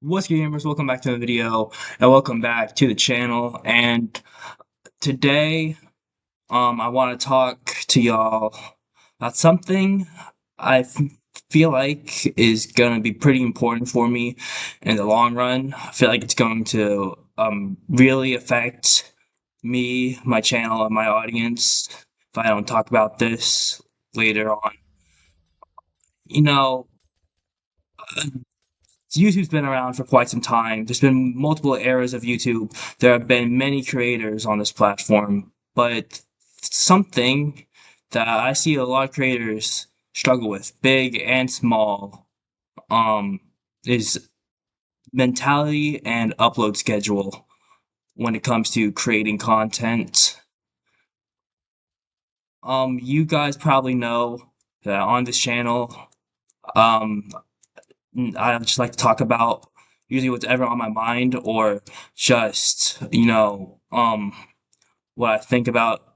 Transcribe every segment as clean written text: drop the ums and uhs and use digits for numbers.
What's good, gamers? Welcome back to the video, and welcome back to the channel. And today, I want to talk to y'all about something feel like is gonna be pretty important for me in the long run. I feel like it's going to really affect me, my channel, and my audience if I don't talk about this later on. You know, YouTube's been around for quite some time. There's been multiple eras of YouTube. There have been many creators on this platform, but something that I see a lot of creators struggle with, big and small, um, is mentality and upload schedule when it comes to creating content. You guys probably know that on this channel, um, I just like to talk about usually whatever on my mind or just, what I think about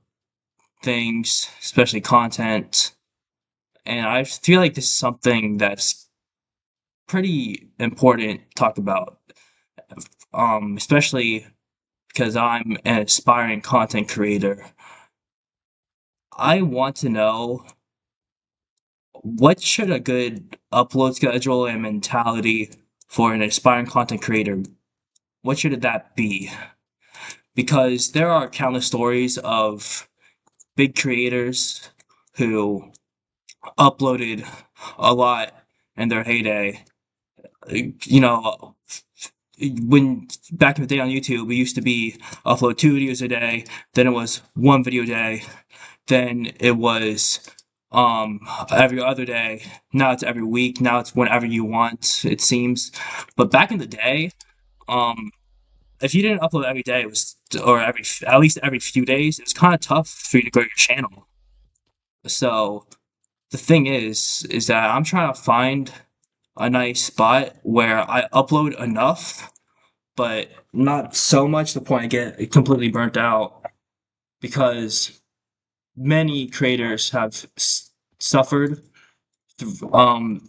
things, especially content. And I feel like this is something that's pretty important to talk about, especially because I'm an aspiring content creator. I want to know what should a good upload schedule and mentality for an aspiring content creator, what should that be? Because there are countless stories of big creators who uploaded a lot in their heyday. You know, when back in the day on YouTube, it used to be upload 2 videos a day, then it was 1 video a day, then it was every other day. Now it's every week. Now it's whenever you want, it seems. But back in the day, um, if you didn't upload every day, it was or every at least every few days, it was kind of tough for you to grow your channel. So the thing is that I'm trying to find a nice spot where I upload enough, but not so much to the point I get completely burnt out because many creators have suffered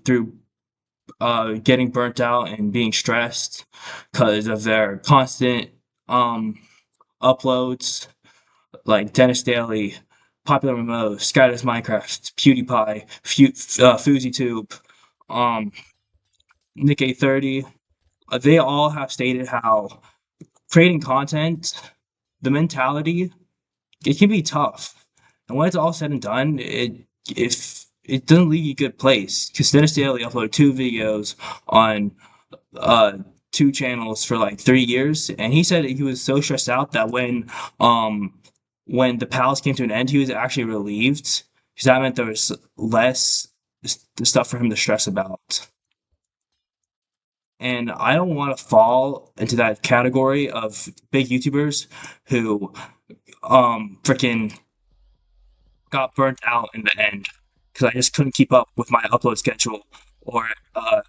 through getting burnt out and being stressed because of their constant um uploads like Dennis Daily, Popular Memo, Skydoes Minecraft, PewDiePie, FouseyTube, um, Nick 830. They all have stated how creating content, the mentality, it can be tough. And when it's all said and done, if it doesn't leave you a good place. Because Dennis Daily uploaded 2 videos on uh, 2 channels for like 3 years, and he said he was so stressed out that um when the palace came to an end, he was actually relieved because that meant there was less stuff for him to stress about. And I don't want to fall into that category of big YouTubers who freaking got burnt out in the end because I just couldn't keep up with my upload schedule or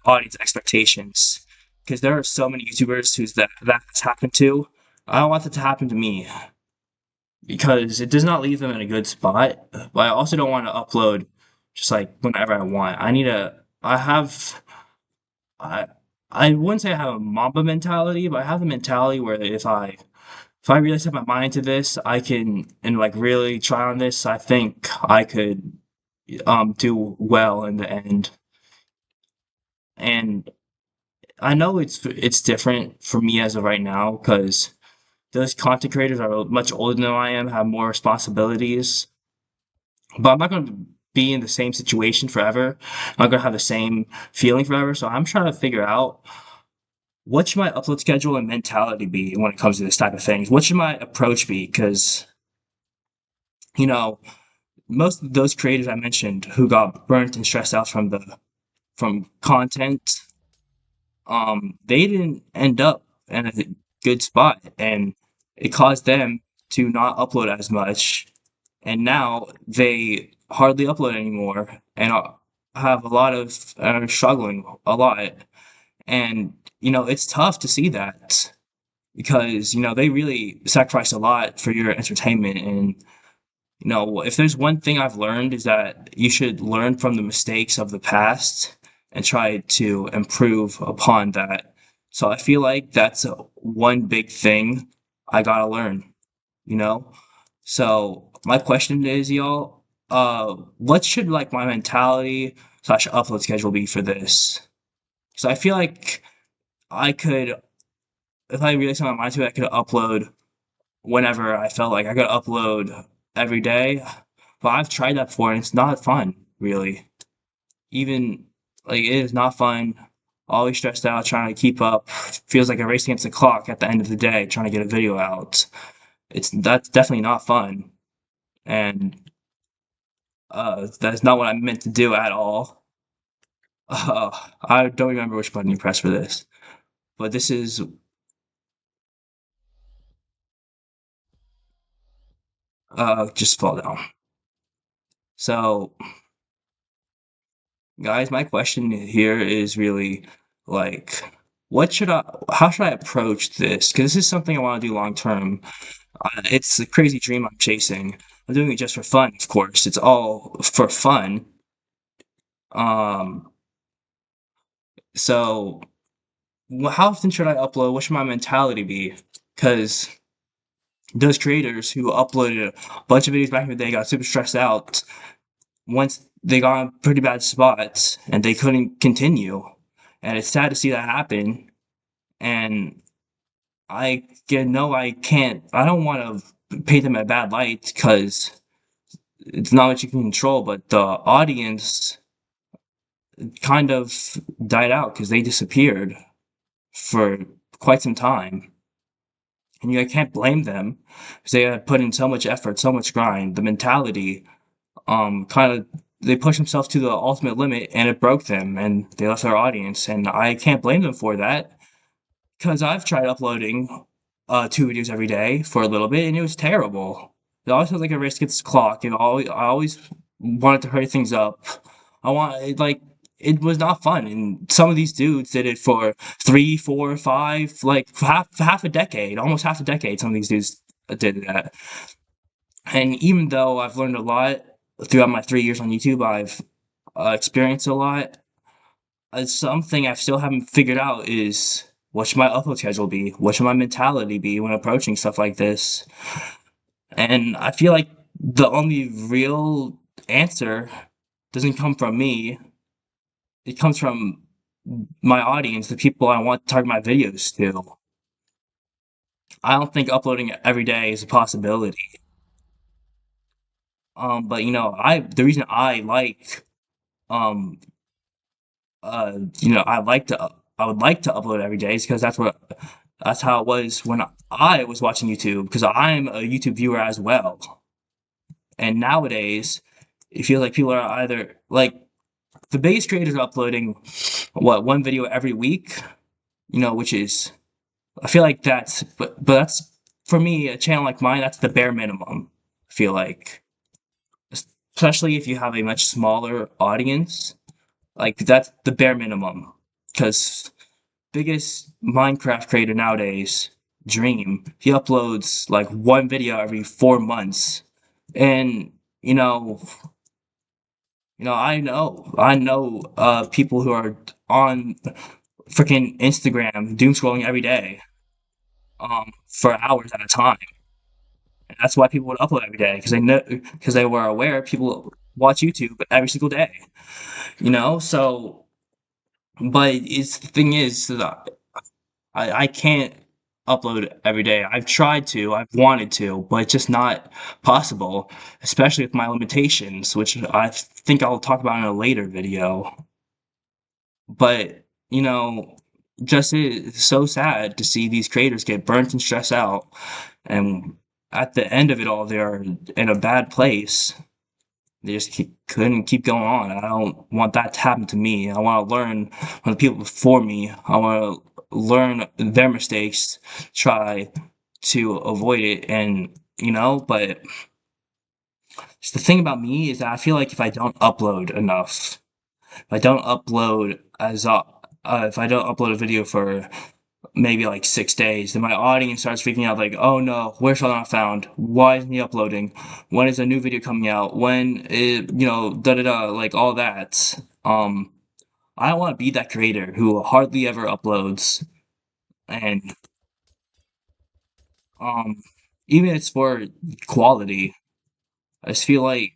audience expectations. Because there are so many YouTubers who's that's happened to. I don't want that to happen to me because it does not leave them in a good spot. But I also don't want to upload just like whenever I want. I have I I wouldn't say I have a Mamba mentality, but I have the mentality where if I really set my mind to this, I can and like really try on this, I think I could do well in the end. And I know it's different for me as of right now because those content creators are much older than I am, have more responsibilities. But I'm not going to be in the same situation forever. I'm not going to have the same feeling forever. So I'm trying to figure out what should my upload schedule and mentality be when it comes to this type of things. What should my approach be? Because you know, most of those creators I mentioned who got burnt and stressed out from content, they didn't end up in a good spot, and it caused them to not upload as much. And now they hardly upload anymore, and have a lot of struggling a lot. And it's tough to see that because they really sacrifice a lot for your entertainment. And if there's one thing I've learned is that you should learn from the mistakes of the past and try to improve upon that So I feel like that's one big thing I gotta learn, you know? So my question is, y'all, what should like my mentality slash upload schedule be for this? So I feel like I could, if I really set my mind to it, I could upload whenever I felt like I could upload every day. But I've tried that before and it's not fun, really. Even like it is not fun. Always stressed out trying to keep up. Feels like a race against the clock at the end of the day trying to get a video out. That's definitely not fun. And that's not what I meant to do at all. I don't remember which button you press for this, but this is just fall down. So, guys, my question here is really like, how should I approach this? Because this is something I want to do long term. It's a crazy dream I'm chasing. I'm doing it just for fun, of course. It's all for fun. Um, so how often should I upload? What should my mentality be? Because those creators who uploaded a bunch of videos back in the day got super stressed out once they got in pretty bad spots and they couldn't continue. And it's sad to see that happen. And I can't, I don't want to paint them in a bad light because it's not what you can control, but the audience kind of died out because they disappeared for quite some time. And I can't blame them because they had put in so much effort, so much grind. The mentality, kind of, they pushed themselves to the ultimate limit and it broke them and they left their audience. And I can't blame them for that because I've tried uploading 2 videos every day for a little bit and it was terrible. It always felt like a race against the clock. I always wanted to hurry things up. I want it, like it was not fun. And some of these dudes did it for 3, 4, 5, like half a decade, almost half a decade. Some of these dudes did that. And even though I've learned a lot throughout my 3 years on YouTube, I've experienced a lot. Something I still haven't figured out is what should my upload schedule be? What should my mentality be when approaching stuff like this? And I feel like the only real answer doesn't come from me. It comes from my audience, the people I want to target my videos to. I don't think uploading every day is a possibility. But the reason um I would like to upload every day is because that's how it was when I was watching YouTube because I'm a YouTube viewer as well. And nowadays, it feels like people are either like the biggest creators are uploading one video every week, which is I feel like but that's for me a channel like mine that's the bare minimum. I feel like especially if you have a much smaller audience, like that's the bare minimum because biggest Minecraft creator nowadays, Dream, he uploads like one video every 4 months. And I know people who are on freaking Instagram doom scrolling every day, for hours at a time. And that's why people would upload every day because they were aware people watch YouTube every single day. So but the thing is that I can't upload every day. I've tried to, I've wanted to, but it's just not possible, especially with my limitations, which I think I'll talk about in a later video. But, just it's so sad to see these creators get burnt and stressed out, and at the end of it all, they're in a bad place. They just couldn't keep going on. I don't want that to happen to me. I want to learn from the people before me. I want to learn their mistakes, try to avoid it, and but the thing about me is that I feel like if I don't upload enough, if I don't upload if I don't upload a video for maybe like 6 days, then my audience starts freaking out like, oh no, where's not found? Why isn't he uploading? When is a new video coming out? When is, da da da, like all that. I don't want to be that creator who hardly ever uploads and um, even if it's for quality, I just feel like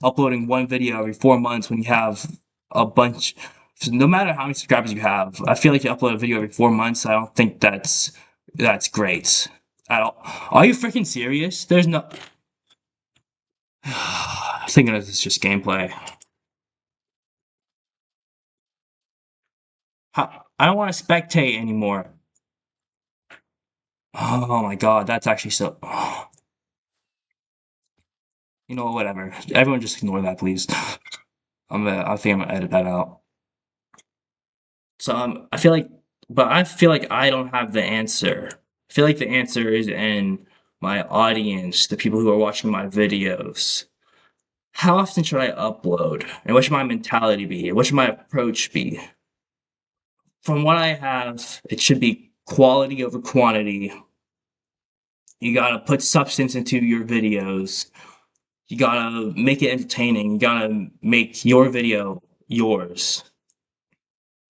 uploading one video every 4 months when you have a bunch, no matter how many subscribers you have, I feel like you upload a video every 4 months. I don't think that's great at all. Are you freaking serious? There's no. I'm thinking this is just gameplay. I don't want to spectate anymore. Oh my god, that's actually so. You know, whatever. Everyone just ignore that, please. I think I'm gonna edit that out. So I feel like, but I feel like I don't have the answer. I feel like the answer is in my audience, the people who are watching my videos. How often should I upload? And what should my mentality be? What should my approach be? From what I have, it should be quality over quantity. You gotta put substance into your videos. You gotta make it entertaining. You gotta make your video yours.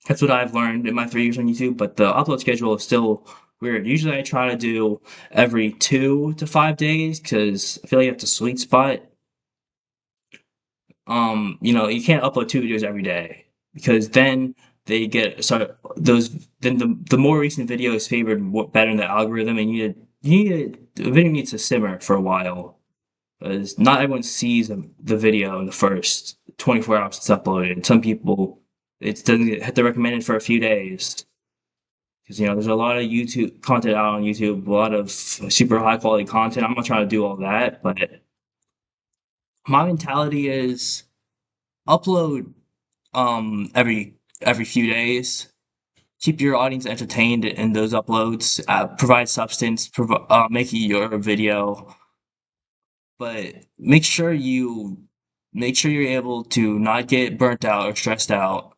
That's what I've learned in my 3 years on YouTube, but the upload schedule is still weird. Usually I try to do every 2 to 5 days because I feel like that's a sweet spot. You can't upload 2 videos every day because then they get so those then the more recent video is favored better in the algorithm, and the video needs to simmer for a while because not everyone sees the video in the first 24 hours it's uploaded. Some people it doesn't get the recommended for a few days because there's a lot of YouTube content out on YouTube, a lot of super high quality content. I'm not trying to do all that, but my mentality is upload every few days. Keep your audience entertained in those uploads. Provide substance. Make your video, but make sure you're able to not get burnt out or stressed out.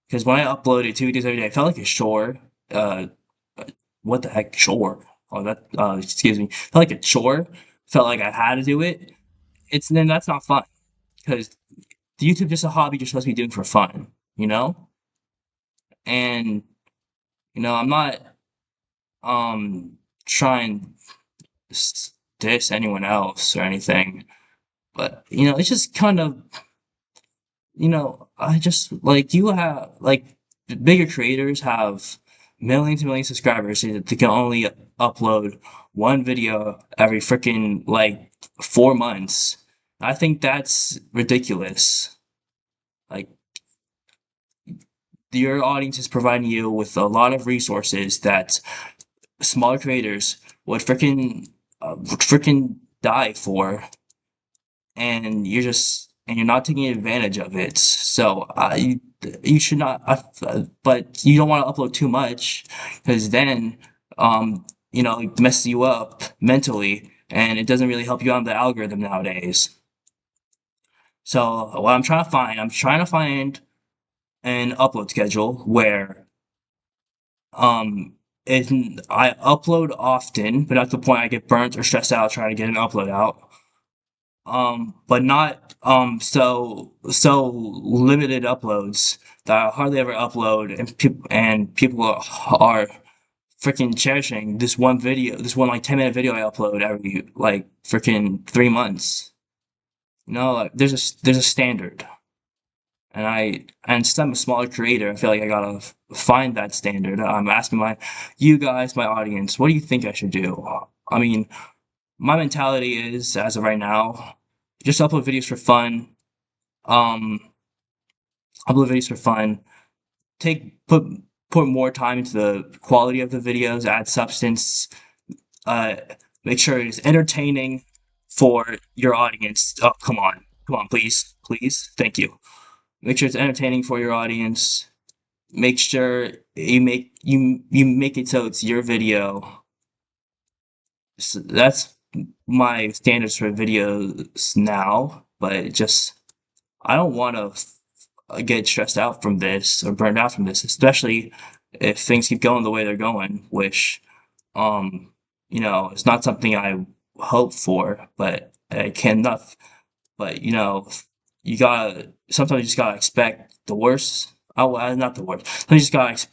Because when I uploaded 2 videos every day, I felt like a chore. Uh, what the heck, chore? Oh, that. Excuse me. Felt like a chore. Felt like I had to do it. Then that's not fun because YouTube just a hobby you're supposed to be doing for fun. You know, and I'm not trying to diss anyone else or anything, but it's just kind of I just like you have like the bigger creators have millions and millions of subscribers so that they can only upload one video every freaking like 4 months. I think that's ridiculous. Like your audience is providing you with a lot of resources that smaller creators would freaking die for, and you're not taking advantage of it. So you should not. But you don't want to upload too much because then it messes you up mentally, and it doesn't really help you out in the algorithm nowadays. So what I'm trying to find an upload schedule where um it, I upload often, but not to the point I get burnt or stressed out trying to get an upload out. But not so limited uploads that I hardly ever upload, and people are freaking cherishing this one video, this one like 10-minute video I upload every like freaking 3 months. Like, there's a standard, and since I'm a smaller creator, I feel like I gotta find that standard. I'm asking you guys, my audience, what do you think I should do? I mean, my mentality is, as of right now, just upload videos for fun. Um, Upload videos for fun. Take put more time into the quality of the videos. Add substance. Uh, Make sure it is entertaining for your audience. Oh, come on, please, please, thank you. Make sure it's entertaining for your audience. Make sure you make it so it's your video. So that's my standards for videos now, but I don't want to get stressed out from this or burned out from this, especially if things keep going the way they're going, which it's not something I hope for, but I cannot. But you gotta sometimes you just gotta expect the worst. Oh, well, not the worst. Sometimes you just gotta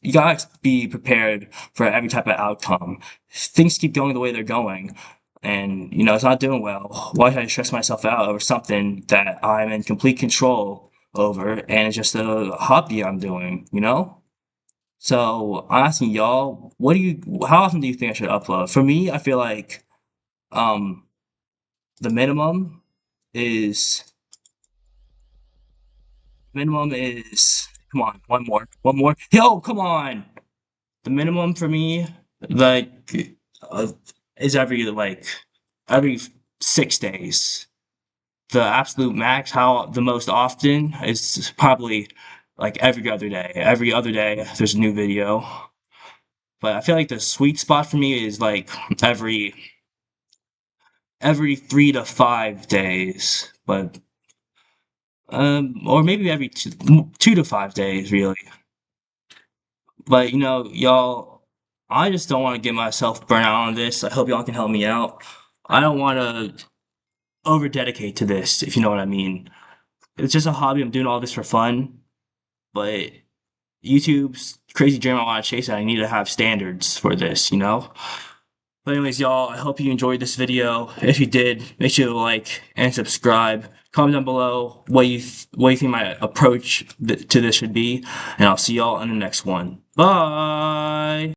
you gotta be prepared for every type of outcome. Things keep going the way they're going, and it's not doing well. Why should I stress myself out over something that I'm in complete control over, and it's just a hobby I'm doing, So I'm asking y'all, how often do you think I should upload? For me, I feel like um the is minimum is come on, one more. Yo, come on. The minimum for me, like, uh, is every 6 days. The absolute max, how the most often is probably like every other day. Every other day, there's a new video. But I feel like the sweet spot for me is like every every 3 to 5 days. But or maybe every 2 to 5 days, really. But y'all, I just don't want to get myself burnt out on this. I hope y'all can help me out. I don't want to over dedicate to this, if you know what I mean. It's just a hobby. I'm doing all this for fun, but YouTube's crazy dream I want to chase, and I need to have standards for this. But anyways, y'all, I hope you enjoyed this video. If you did, make sure to like and subscribe. Comment down below what you think my approach to this should be, and I'll see y'all in the next one. Bye.